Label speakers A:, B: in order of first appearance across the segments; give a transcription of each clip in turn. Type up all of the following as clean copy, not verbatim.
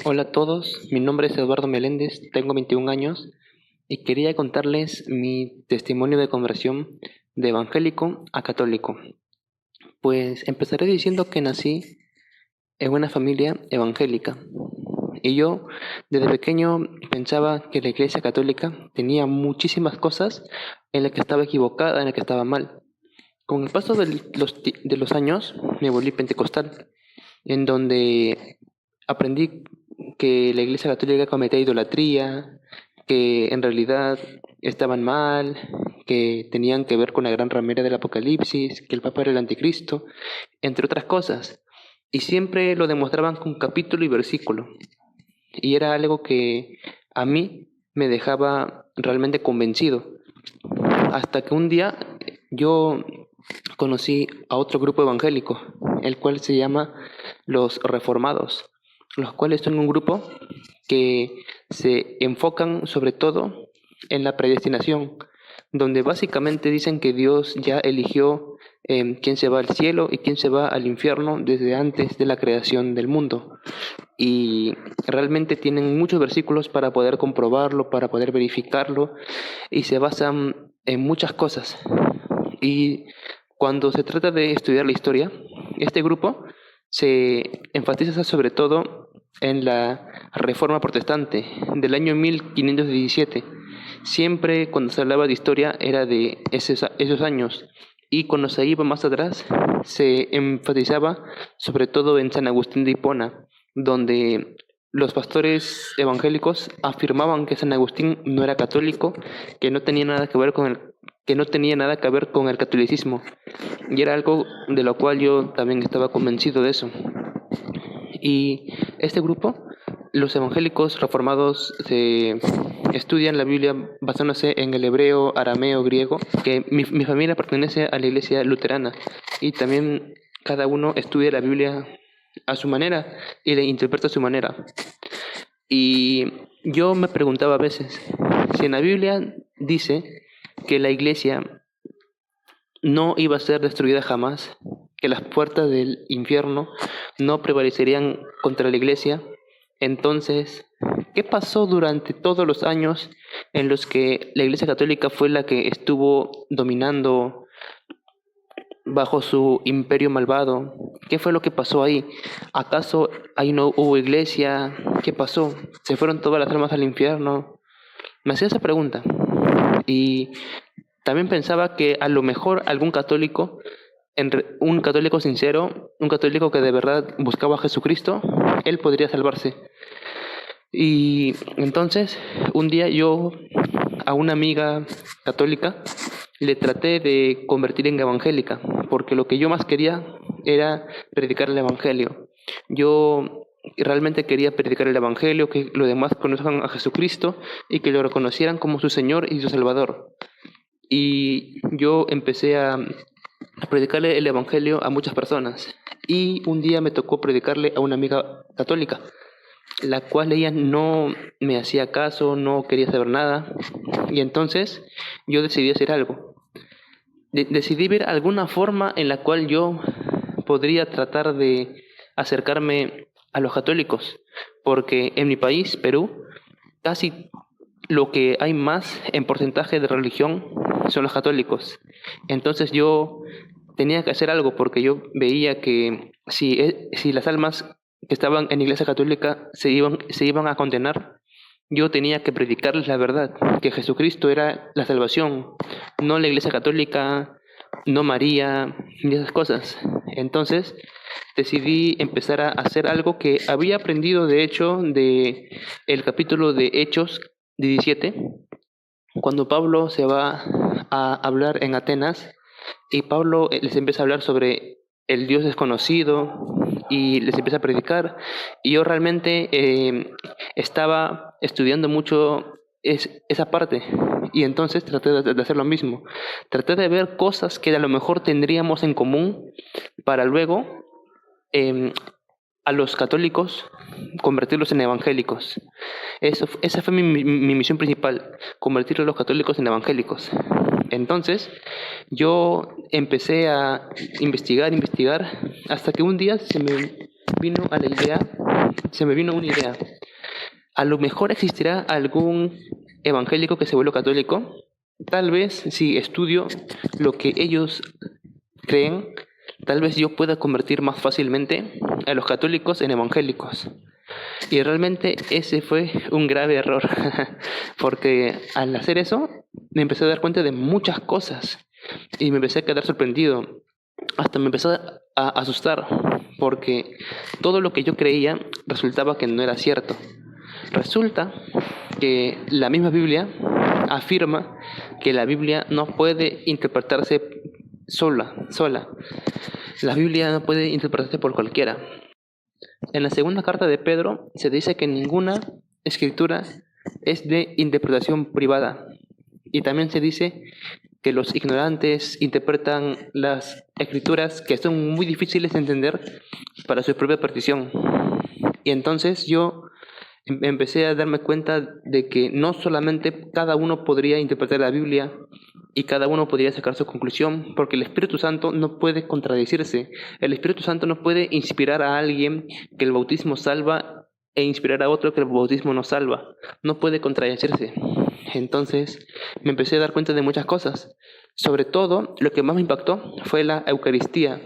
A: Hola a todos, mi nombre es Eduardo Meléndez, tengo 21 años y quería contarles mi testimonio de conversión de evangélico a católico. Pues empezaré diciendo que nací en una familia evangélica y yo desde pequeño pensaba que la iglesia católica tenía muchísimas cosas en las que estaba equivocada, en las que estaba mal. Con el paso de los años me volví pentecostal, en donde aprendí que la Iglesia Católica cometía idolatría, que en realidad estaban mal, que tenían que ver con la gran ramera del Apocalipsis, que el Papa era el anticristo, entre otras cosas. Y siempre lo demostraban con capítulo y versículo. Y era algo que a mí me dejaba realmente convencido. Hasta que un día yo conocí a otro grupo evangélico, el cual se llama los Reformados, los cuales son un grupo que se enfocan sobre todo en la predestinación, donde básicamente dicen que Dios ya eligió quién se va al cielo y quién se va al infierno desde antes de la creación del mundo. Y realmente tienen muchos versículos para poder comprobarlo, para poder verificarlo, y se basan en muchas cosas. Y cuando se trata de estudiar la historia, este grupo se enfatiza sobre todo en la Reforma Protestante del año 1517. Siempre cuando se hablaba de historia era de esos años, y cuando se iba más atrás se enfatizaba sobre todo en San Agustín de Hipona, donde los pastores evangélicos afirmaban que San Agustín no era católico, que no tenía nada que ver con que no tenía nada que ver con el catolicismo, y era algo de lo cual yo también estaba convencido de eso. Y este grupo, los evangélicos reformados, estudian la Biblia basándose en el hebreo, arameo, griego, que mi familia pertenece a la iglesia luterana, y también cada uno estudia la Biblia a su manera y la interpreta a su manera. Y yo me preguntaba a veces, si en la Biblia dice que la iglesia no iba a ser destruida jamás, que las puertas del infierno no prevalecerían contra la iglesia, entonces, ¿qué pasó durante todos los años en los que la Iglesia Católica fue la que estuvo dominando bajo su imperio malvado? ¿Qué fue lo que pasó ahí? ¿Acaso ahí no hubo iglesia? ¿Qué pasó? ¿Se fueron todas las almas al infierno? Me hacía esa pregunta. Y también pensaba que a lo mejor algún católico, un católico sincero, un católico que de verdad buscaba a Jesucristo, él podría salvarse. Y entonces, un día yo a una amiga católica le traté de convertir en evangélica, porque lo que yo más quería era predicar el evangelio. Yo realmente quería predicar el evangelio, que los demás conozcan a Jesucristo y que lo reconocieran como su Señor y su Salvador. Y yo empecé a predicarle el evangelio a muchas personas. Y un día me tocó predicarle a una amiga católica, la cual ella no me hacía caso, no quería saber nada. Y entonces yo decidí hacer algo. Decidí ver alguna forma en la cual yo podría tratar de acercarme a los católicos, porque en mi país, Perú, casi lo que hay más en porcentaje de religión son los católicos. Entonces yo tenía que hacer algo porque yo veía que si las almas que estaban en la iglesia católica se iban a condenar, yo tenía que predicarles la verdad, que Jesucristo era la salvación, no la iglesia católica, no María, ni esas cosas. Entonces decidí empezar a hacer algo que había aprendido de hecho de el capítulo de Hechos 17, cuando Pablo se va a hablar en Atenas y Pablo les empieza a hablar sobre el Dios desconocido y les empieza a predicar. Y yo realmente estaba estudiando mucho esa parte, y entonces traté de hacer lo mismo. Traté de ver cosas que a lo mejor tendríamos en común para luego eh, a los católicos convertirlos en evangélicos. Esa fue mi misión principal, convertir a los católicos en evangélicos. Entonces, yo empecé a investigar, hasta que un día se me vino a la idea se me vino una idea. A lo mejor existirá algún evangélico que se vuelva católico. Tal vez si estudio lo que ellos creen, tal vez yo pueda convertir más fácilmente a los católicos en evangélicos. Y realmente ese fue un grave error, porque al hacer eso me empecé a dar cuenta de muchas cosas y me empecé a quedar sorprendido. Hasta me empezó a asustar, porque todo lo que yo creía resultaba que no era cierto. Resulta que la misma Biblia afirma que la Biblia no puede interpretarse sola. La Biblia no puede interpretarse por cualquiera. En la segunda carta de Pedro se dice que ninguna escritura es de interpretación privada. Y también se dice que los ignorantes interpretan las escrituras que son muy difíciles de entender para su propia partición. Y entonces yo empecé a darme cuenta de que no solamente cada uno podría interpretar la Biblia y cada uno podría sacar su conclusión, porque el Espíritu Santo no puede contradecirse. El Espíritu Santo no puede inspirar a alguien que el bautismo salva e inspirar a otro que el bautismo no salva. No puede contradecirse. Entonces me empecé a dar cuenta de muchas cosas. Sobre todo, lo que más me impactó fue la Eucaristía.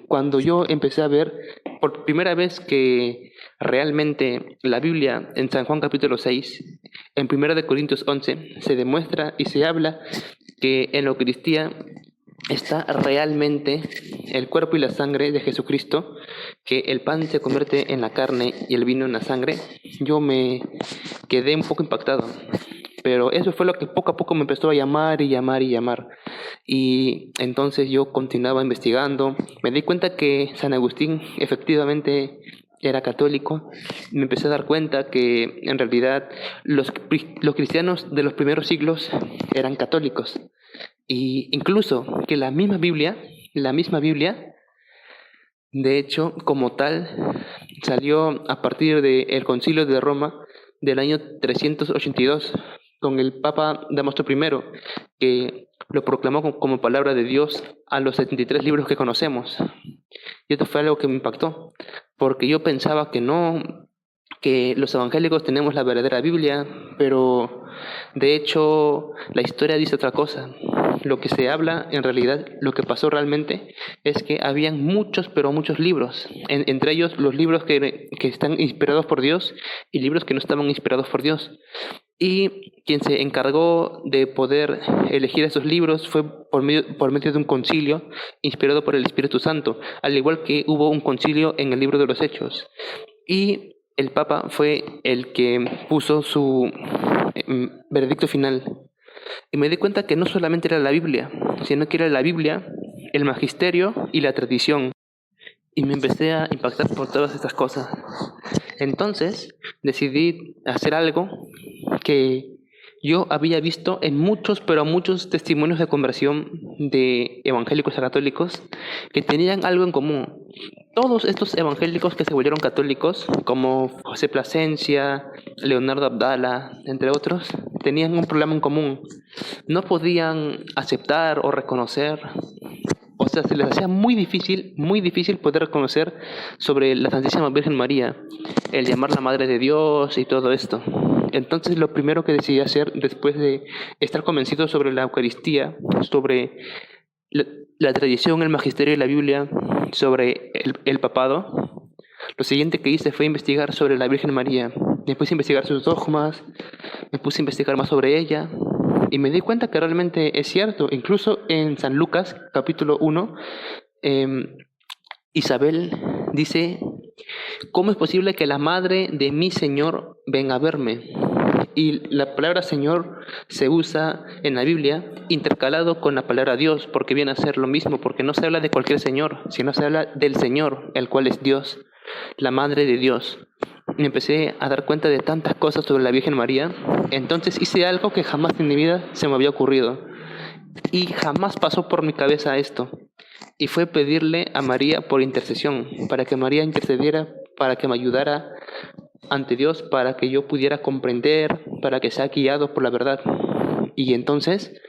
A: Cuando yo empecé a ver por primera vez que realmente la Biblia en San Juan capítulo 6, en 1 Corintios 11, se demuestra y se habla que en la Eucaristía está realmente el cuerpo y la sangre de Jesucristo, que el pan se convierte en la carne y el vino en la sangre. Yo me quedé un poco impactado. Pero eso fue lo que poco a poco me empezó a llamar y llamar y llamar. Y entonces yo continuaba investigando. Me di cuenta que San Agustín efectivamente era católico. Me empecé a dar cuenta que en realidad los cristianos de los primeros siglos eran católicos. Y incluso que la misma Biblia, de hecho, como tal, salió a partir del Concilio de Roma del año 382, con el Papa Damaso I, que lo proclamó como palabra de Dios a los 73 libros que conocemos. Y esto fue algo que me impactó, porque yo pensaba que no, que los evangélicos tenemos la verdadera Biblia, pero de hecho la historia dice otra cosa. Lo que se habla, en realidad, lo que pasó realmente es que habían muchos, pero muchos libros, entre ellos los libros que están inspirados por Dios y libros que no estaban inspirados por Dios. Y quien se encargó de poder elegir esos libros fue por medio de un concilio inspirado por el Espíritu Santo, al igual que hubo un concilio en el libro de los Hechos. Y el Papa fue el que puso su veredicto final. Y me di cuenta que no solamente era la Biblia, sino que era la Biblia, el magisterio y la tradición. Y me empecé a impactar por todas estas cosas. Entonces decidí hacer algo que yo había visto en muchos, pero muchos testimonios de conversión de evangélicos a católicos que tenían algo en común. Todos estos evangélicos que se volvieron católicos, como José Plasencia, Leonardo Abdala, entre otros, tenían un problema en común. No podían aceptar o reconocer, o sea, se les hacía muy difícil poder reconocer sobre la Santísima Virgen María, el llamarla Madre de Dios y todo esto. Entonces lo primero que decidí hacer después de estar convencido sobre la Eucaristía, sobre la tradición, el magisterio y la Biblia, sobre el papado, lo siguiente que hice fue investigar sobre la Virgen María. Me puse a investigar sus dogmas, me puse a investigar más sobre ella y me di cuenta que realmente es cierto. Incluso en San Lucas, capítulo 1, Isabel dice: ¿cómo es posible que la madre de mi Señor venga a verme? Y la palabra Señor se usa en la Biblia intercalado con la palabra Dios, porque viene a ser lo mismo, porque no se habla de cualquier Señor, sino se habla del Señor, el cual es Dios, la madre de Dios. Me empecé a dar cuenta de tantas cosas sobre la Virgen María. Entonces hice algo que jamás en mi vida se me había ocurrido y jamás pasó por mi cabeza esto, y fue pedirle a María por intercesión, para que María intercediera, para que me ayudara ante Dios, para que yo pudiera comprender, para que sea guiado por la verdad. Y entonces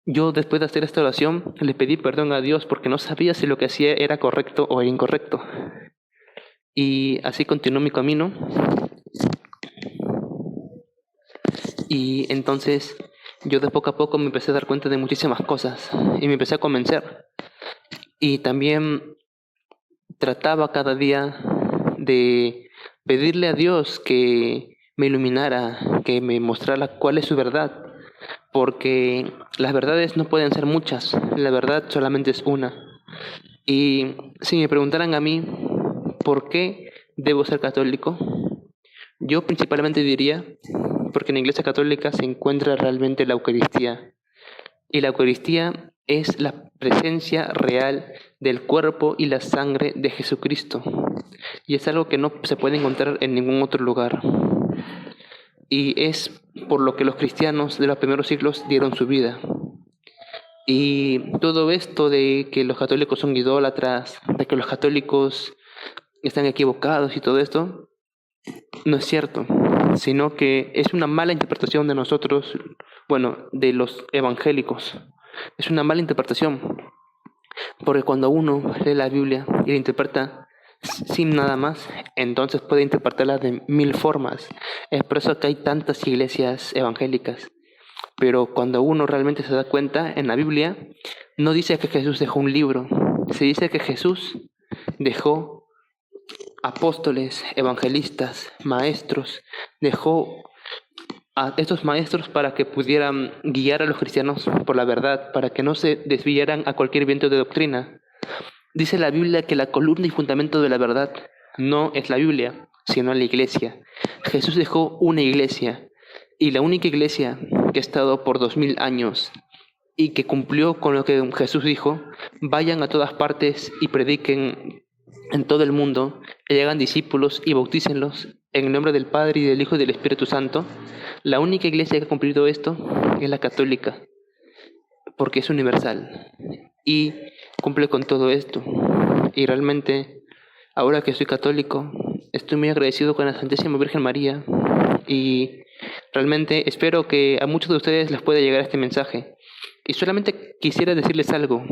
A: yo, después de hacer esta oración, le pedí perdón a Dios porque no sabía si lo que hacía era correcto o era incorrecto. Y así continuó mi camino. Y entonces yo de poco a poco me empecé a dar cuenta de muchísimas cosas y me empecé a convencer. Y también trataba cada día de pedirle a Dios que me iluminara, que me mostrara cuál es su verdad, porque las verdades no pueden ser muchas, la verdad solamente es una. Y si me preguntaran a mí por qué debo ser católico, yo principalmente diría porque en la Iglesia Católica se encuentra realmente la Eucaristía. Y la Eucaristía es la presencia real del cuerpo y la sangre de Jesucristo. Y es algo que no se puede encontrar en ningún otro lugar. Y es por lo que los cristianos de los primeros siglos dieron su vida. Y todo esto de que los católicos son idólatras, de que los católicos están equivocados y todo esto, no es cierto, sino que es una mala interpretación de nosotros, bueno, de los evangélicos. Es una mala interpretación, porque cuando uno lee la Biblia y la interpreta sin nada más, entonces puede interpretarla de mil formas. Es por eso que hay tantas iglesias evangélicas. Pero cuando uno realmente se da cuenta, en la Biblia no dice que Jesús dejó un libro, se dice que Jesús dejó apóstoles, evangelistas, maestros, dejó a estos maestros para que pudieran guiar a los cristianos por la verdad, para que no se desviaran a cualquier viento de doctrina. Dice la Biblia que la columna y fundamento de la verdad no es la Biblia, sino la iglesia. Jesús dejó una iglesia, y la única iglesia que ha estado por 2000 años y que cumplió con lo que Jesús dijo: vayan a todas partes y prediquen en todo el mundo, y hagan discípulos y bautícenlos en el nombre del Padre y del Hijo y del Espíritu Santo. La única iglesia que ha cumplido esto es la católica, porque es universal y cumple con todo esto. Y realmente, ahora que soy católico, estoy muy agradecido con la Santísima Virgen María, y realmente espero que a muchos de ustedes les pueda llegar este mensaje. Y solamente quisiera decirles algo.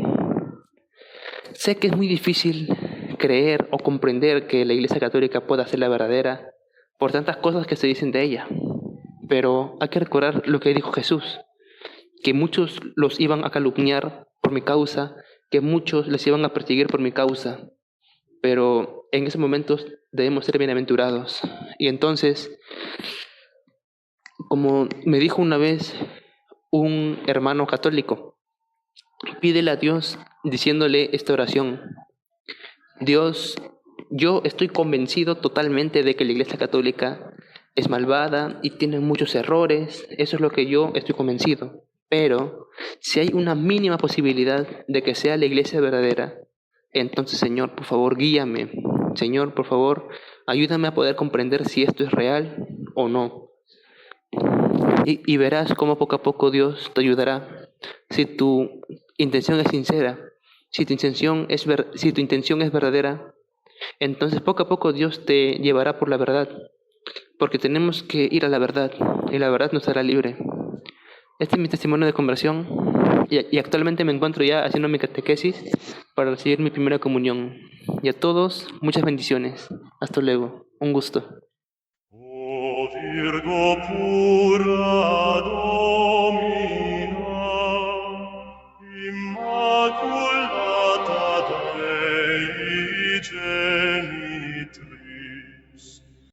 A: Sé que es muy difícil creer o comprender que la Iglesia Católica pueda ser la verdadera por tantas cosas que se dicen de ella, pero hay que recordar lo que dijo Jesús, que muchos los iban a calumniar por mi causa, que muchos les iban a perseguir por mi causa, pero en esos momentos debemos ser bienaventurados. Y entonces, como me dijo una vez un hermano católico, pídele a Dios diciéndole esta oración: Dios, yo estoy convencido totalmente de que la Iglesia Católica es malvada y tiene muchos errores, eso es lo que yo estoy convencido. Pero si hay una mínima posibilidad de que sea la Iglesia verdadera, entonces, Señor, por favor, guíame. Señor, por favor, ayúdame a poder comprender si esto es real o no. Y verás cómo poco a poco Dios te ayudará. Si tu intención es sincera, si si tu intención es verdadera, entonces poco a poco Dios te llevará por la verdad, porque tenemos que ir a la verdad, y la verdad nos hará libre. Este es mi testimonio de conversión, y actualmente me encuentro ya haciendo mi catequesis para recibir mi primera comunión. Y a todos, muchas bendiciones. Hasta luego. Un gusto.
B: O Virgo pura Domina, Immaculata Dei